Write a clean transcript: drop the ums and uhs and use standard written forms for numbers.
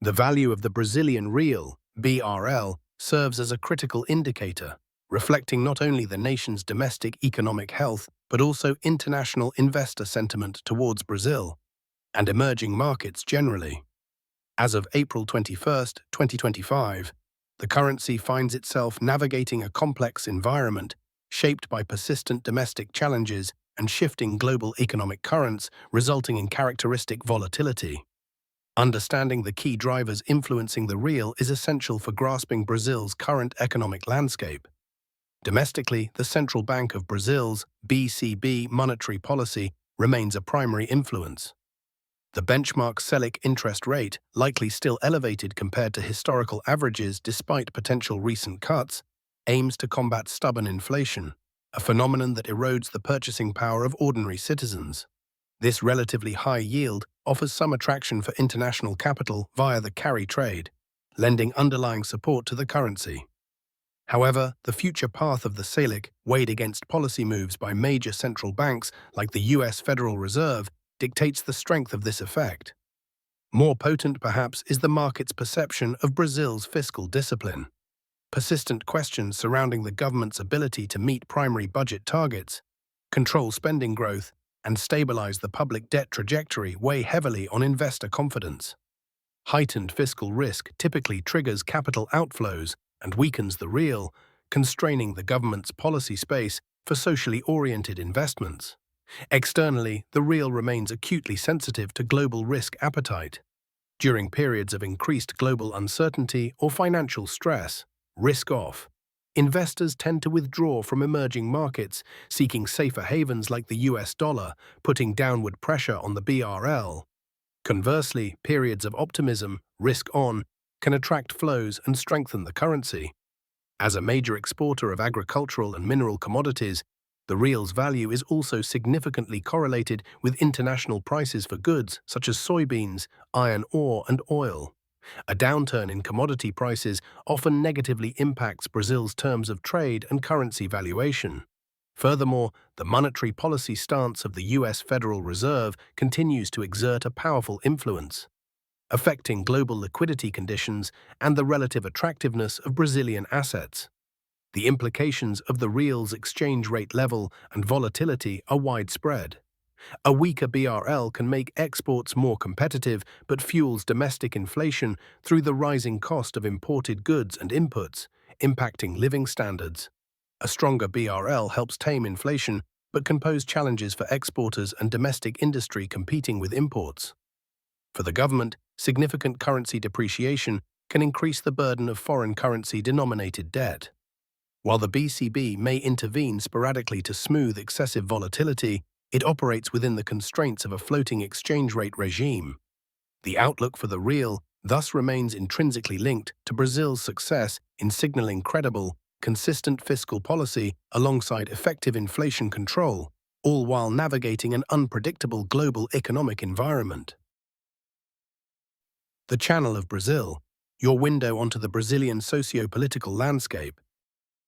The value of the Brazilian real, BRL, serves as a critical indicator, reflecting not only the nation's domestic economic health but also international investor sentiment towards Brazil and emerging markets generally. As of April 21, 2025, the currency finds itself navigating a complex environment shaped by persistent domestic challenges and shifting global economic currents, resulting in characteristic volatility. Understanding the key drivers influencing the real is essential for grasping Brazil's current economic landscape. Domestically, the Central Bank of Brazil's (BCB) monetary policy remains a primary influence. The benchmark selic interest rate, likely still elevated compared to historical averages despite potential recent cuts, aims to combat stubborn inflation, a phenomenon that erodes the purchasing power of ordinary citizens. This relatively high yield offers some attraction for international capital via the carry trade, lending underlying support to the currency. However, the future path of the selic, weighed against policy moves by major central banks like the US Federal Reserve, dictates the strength of this effect. More potent, perhaps, is the market's perception of Brazil's fiscal discipline. Persistent questions surrounding the government's ability to meet primary budget targets, control spending growth, and stabilize the public debt trajectory weigh heavily on investor confidence. Heightened fiscal risk typically triggers capital outflows and weakens the real, constraining the government's policy space for socially oriented investments. Externally, the real remains acutely sensitive to global risk appetite. During periods of increased global uncertainty or financial stress, risk-off, investors tend to withdraw from emerging markets, seeking safer havens like the US dollar, putting downward pressure on the BRL. Conversely, periods of optimism, risk-on, can attract flows and strengthen the currency. As a major exporter of agricultural and mineral commodities, the real's value is also significantly correlated with international prices for goods such as soybeans, iron ore, and oil. A downturn in commodity prices often negatively impacts Brazil's terms of trade and currency valuation. Furthermore, the monetary policy stance of the US Federal Reserve continues to exert a powerful influence, affecting global liquidity conditions and the relative attractiveness of Brazilian assets. The implications of the real's exchange rate level and volatility are widespread. A weaker BRL can make exports more competitive but fuels domestic inflation through the rising cost of imported goods and inputs, impacting living standards. A stronger BRL helps tame inflation but can pose challenges for exporters and domestic industry competing with imports. For the government, significant currency depreciation can increase the burden of foreign currency-denominated debt. While the BCB may intervene sporadically to smooth excessive volatility, it operates within the constraints of a floating exchange rate regime. The outlook for the real thus remains intrinsically linked to Brazil's success in signaling credible, consistent fiscal policy alongside effective inflation control, all while navigating an unpredictable global economic environment. The Channel of Brazil, your window onto the Brazilian socio-political landscape,